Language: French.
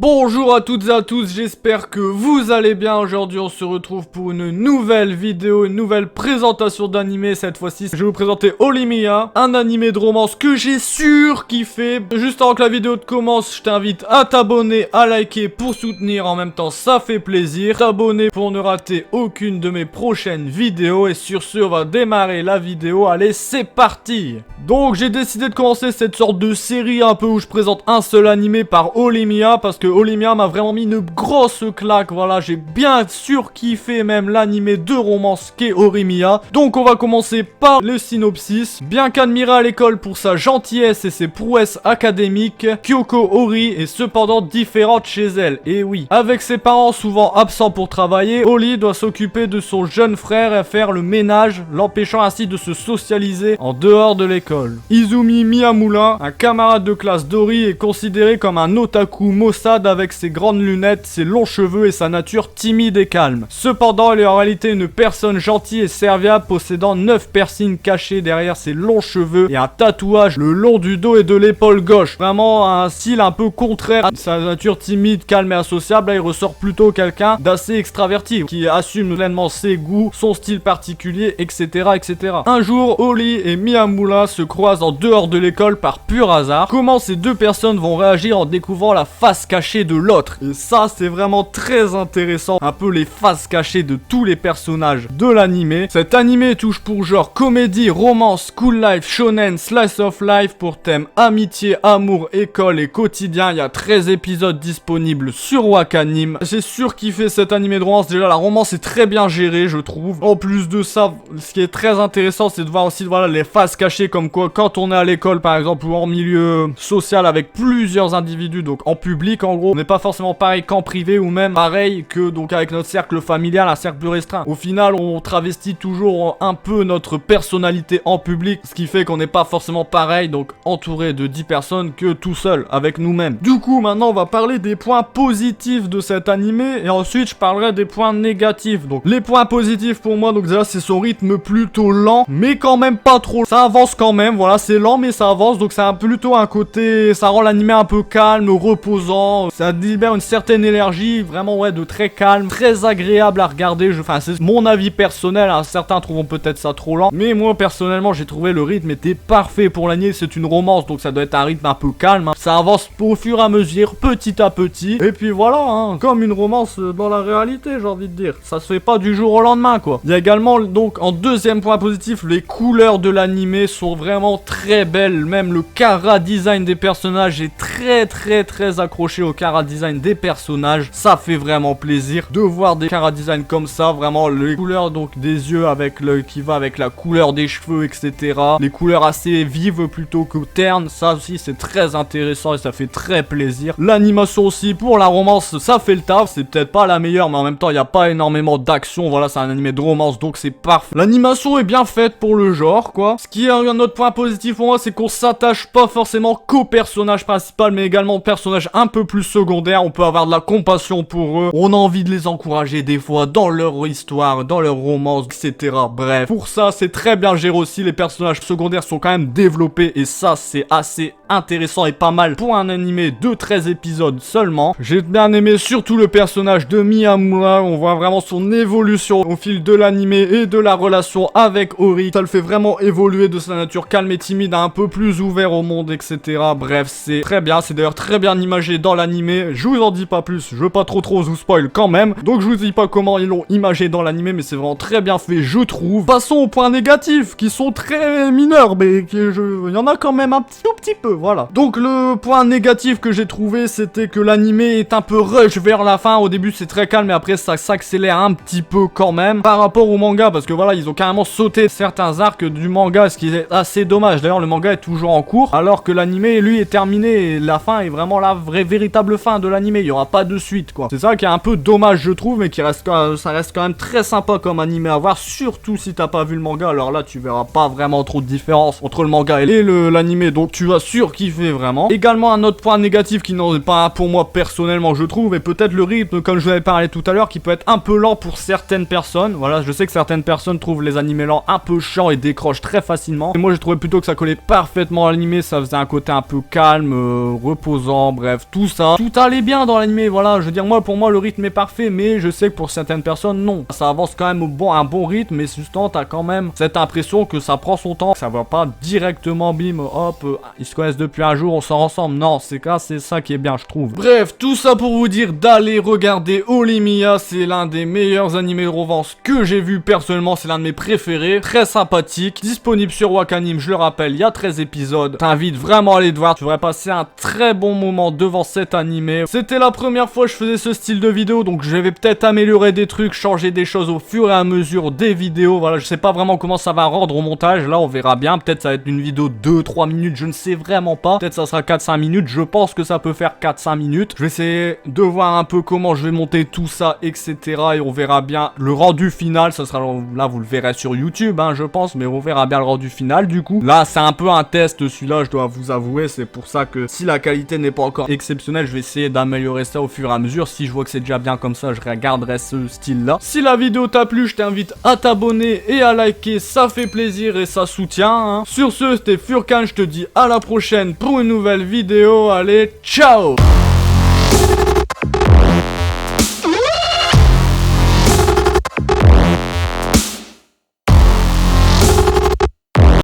Bonjour à toutes et à tous, j'espère que vous allez bien. Aujourd'hui on se retrouve pour une nouvelle vidéo, une nouvelle présentation d'animé. Cette fois-ci je vais vous présenter Horimiya, un animé de romance que j'ai surkiffé. Juste avant que la vidéo commence, je t'invite à t'abonner, à liker pour soutenir, en même temps ça fait plaisir. T'abonner pour ne rater aucune de mes prochaines vidéos. Et sur ce on va démarrer la vidéo, allez c'est parti. Donc j'ai décidé de commencer cette sorte de série un peu où je présente un seul animé par Horimiya, parce que Horimiya m'a vraiment mis une grosse claque. Voilà, j'ai bien surkiffé même l'animé de romance qu'est Horimiya. Donc on va commencer par le synopsis. Bien qu'admirée à l'école pour sa gentillesse et ses prouesses académiques, Kyoko Ori est cependant différente chez elle. Et oui, avec ses parents souvent absents pour travailler, Ori doit s'occuper de son jeune frère et faire le ménage, l'empêchant ainsi de se socialiser en dehors de l'école. Izumi Miyamura, un camarade de classe d'Ori, est considéré comme un otaku maussade avec ses grandes lunettes, ses longs cheveux et sa nature timide et calme. Cependant, il est en réalité une personne gentille et serviable, possédant 9 piercings cachés derrière ses longs cheveux et un tatouage le long du dos et de l'épaule gauche. Vraiment un style un peu contraire à sa nature timide, calme et associable. Là, il ressort plutôt quelqu'un d'assez extraverti, qui assume pleinement ses goûts, son style particulier, etc. etc. Un jour, Ori et Miyamura se croisent en dehors de l'école par pur hasard. Comment ces deux personnes vont réagir en découvrant la face cachée de l'autre? Et ça, c'est vraiment très intéressant. Un peu les faces cachées de tous les personnages de l'animé. Cet animé touche pour genre comédie, romance, school life, shonen, slice of life pour thème amitié, amour, école et quotidien. Il y a 13 épisodes disponibles sur Wakanim. J'ai surkiffé cet animé de romance. Déjà, la romance est très bien gérée, je trouve. En plus de ça, ce qui est très intéressant, c'est de voir aussi voilà, les faces cachées, comme quoi quand on est à l'école par exemple ou en milieu social avec plusieurs individus, donc en public en gros, on n'est pas forcément pareil qu'en privé, ou même pareil que donc avec notre cercle familial, un cercle plus restreint. Au final, on travestit toujours un peu notre personnalité en public, ce qui fait qu'on n'est pas forcément pareil, donc entouré de 10 personnes que tout seul avec nous-mêmes. Du coup, maintenant on va parler des points positifs de cet animé et ensuite je parlerai des points négatifs. Donc les points positifs pour moi, donc déjà c'est son rythme plutôt lent, mais quand même pas trop. Ça avance quand même, voilà, c'est lent mais ça avance, donc c'est plutôt un côté, ça rend l'animé un peu calme, reposant, ça libère une certaine énergie, vraiment ouais, de très calme, très agréable à regarder. Enfin c'est mon avis personnel, hein. Certains trouveront peut-être ça trop lent, mais moi personnellement j'ai trouvé le rythme était parfait pour l'animé. C'est une romance, donc ça doit être un rythme un peu calme, hein. Ça avance au fur et à mesure, petit à petit, et puis voilà, hein, comme une romance dans la réalité, j'ai envie de dire, ça se fait pas du jour au lendemain quoi. Il y a également donc en deuxième point positif, les couleurs de l'animé sont vraiment très belles, même le chara design des personnages est très accroché au chara design des personnages. Ça fait vraiment plaisir de voir des chara design comme ça, vraiment les couleurs donc des yeux avec le qui va avec la couleur des cheveux, etc. Les couleurs assez vives plutôt que ternes, ça aussi c'est très intéressant et ça fait très plaisir. L'animation aussi pour la romance, ça fait le taf, c'est peut-être pas la meilleure mais en même temps il n'y a pas énormément d'action, voilà c'est un animé de romance donc c'est parfait. L'animation est bien faite pour le genre quoi. Ce qui est un autre point positif pour moi, c'est qu'on s'attache pas forcément qu'au personnage principal mais également aux personnages un peu plus secondaires. On peut avoir de la compassion pour eux, on a envie de les encourager des fois dans leur histoire, dans leur romance, etc. Bref, pour ça c'est très bien géré aussi, les personnages secondaires sont quand même développés et ça c'est assez intéressant et pas mal pour un animé de 13 épisodes seulement. J'ai bien aimé surtout le personnage de Miyamura, on voit vraiment son évolution au fil de l'animé et de la relation avec Ori. Ça le fait vraiment évoluer de sa nature calme et timide à un peu plus ouvert au monde, etc. Bref, c'est très bien, c'est d'ailleurs très bien imagé dans l'animé. Je vous en dis pas plus, je veux pas trop vous spoil quand même, donc je vous dis pas comment ils l'ont imagé dans l'animé, mais c'est vraiment très bien fait, je trouve. Passons aux points négatifs, qui sont très mineurs, mais il y en a quand même un tout petit peu, voilà. Donc le point négatif que j'ai trouvé, c'était que l'animé est un peu rush vers la fin. Au début c'est très calme, mais après ça s'accélère un petit peu quand même, par rapport au manga, parce que voilà, ils ont carrément sauté certains arcs du manga, ce qui est assez dommage. D'ailleurs le manga est toujours en cours, alors que l'animé lui est terminé, et la fin est vraiment la véritable fin de l'animé, il y aura pas de suite quoi. C'est ça qui est un peu dommage je trouve, mais ça reste quand même très sympa comme animé à voir, surtout si t'as pas vu le manga. Alors là tu verras pas vraiment trop de différence entre le manga et l'animé, donc tu vas surkiffer vraiment. Également un autre point négatif qui n'en est pas pour moi personnellement je trouve, et peut-être le rythme comme je vous avais parlé tout à l'heure, qui peut être un peu lent pour certaines personnes. Voilà, je sais que certaines personnes trouvent les animés lents un peu chiants et décrochent très facilement, et moi j'ai trouvé plutôt que ça collait parfaitement à l'animé, ça faisait un côté un peu calme, reposant, bref tout ça voilà, tout allait bien dans l'animé, voilà, je veux dire, moi, pour moi, le rythme est parfait, mais je sais que pour certaines personnes, non. Ça avance quand même un bon rythme, mais justement, t'as quand même cette impression que ça prend son temps, ça va pas directement, bim, hop, ils se connaissent depuis un jour, on sort ensemble. Non, c'est ça qui est bien, je trouve. Bref, tout ça pour vous dire d'aller regarder Olimiya, c'est l'un des meilleurs animés de romance que j'ai vu personnellement, c'est l'un de mes préférés, très sympathique, disponible sur Wakanim, je le rappelle, il y a 13 épisodes, t'invite vraiment à aller te voir, tu devrais passer un très bon moment devant cet animé. C'était la première fois que je faisais ce style de vidéo, donc je vais peut-être améliorer des trucs, changer des choses au fur et à mesure des vidéos, voilà, je sais pas vraiment comment ça va rendre au montage, là on verra bien, peut-être ça va être une vidéo 2-3 minutes, je ne sais vraiment pas, peut-être ça sera 4-5 minutes, je pense que ça peut faire 4-5 minutes, je vais essayer de voir un peu comment je vais monter tout ça, etc. et on verra bien le rendu final, ça sera, là vous le verrez sur YouTube, hein, je pense, mais on verra bien le rendu final du coup. Là c'est un peu un test celui-là, je dois vous avouer, c'est pour ça que si la qualité n'est pas encore exceptionnelle, je vais essayer d'améliorer ça au fur et à mesure, si je vois que c'est déjà bien comme ça, je regarderai ce style-là. Si la vidéo t'a plu, je t'invite à t'abonner et à liker, ça fait plaisir et ça soutient, hein. Sur ce, c'était Furkan, je te dis à la prochaine pour une nouvelle vidéo, allez, ciao!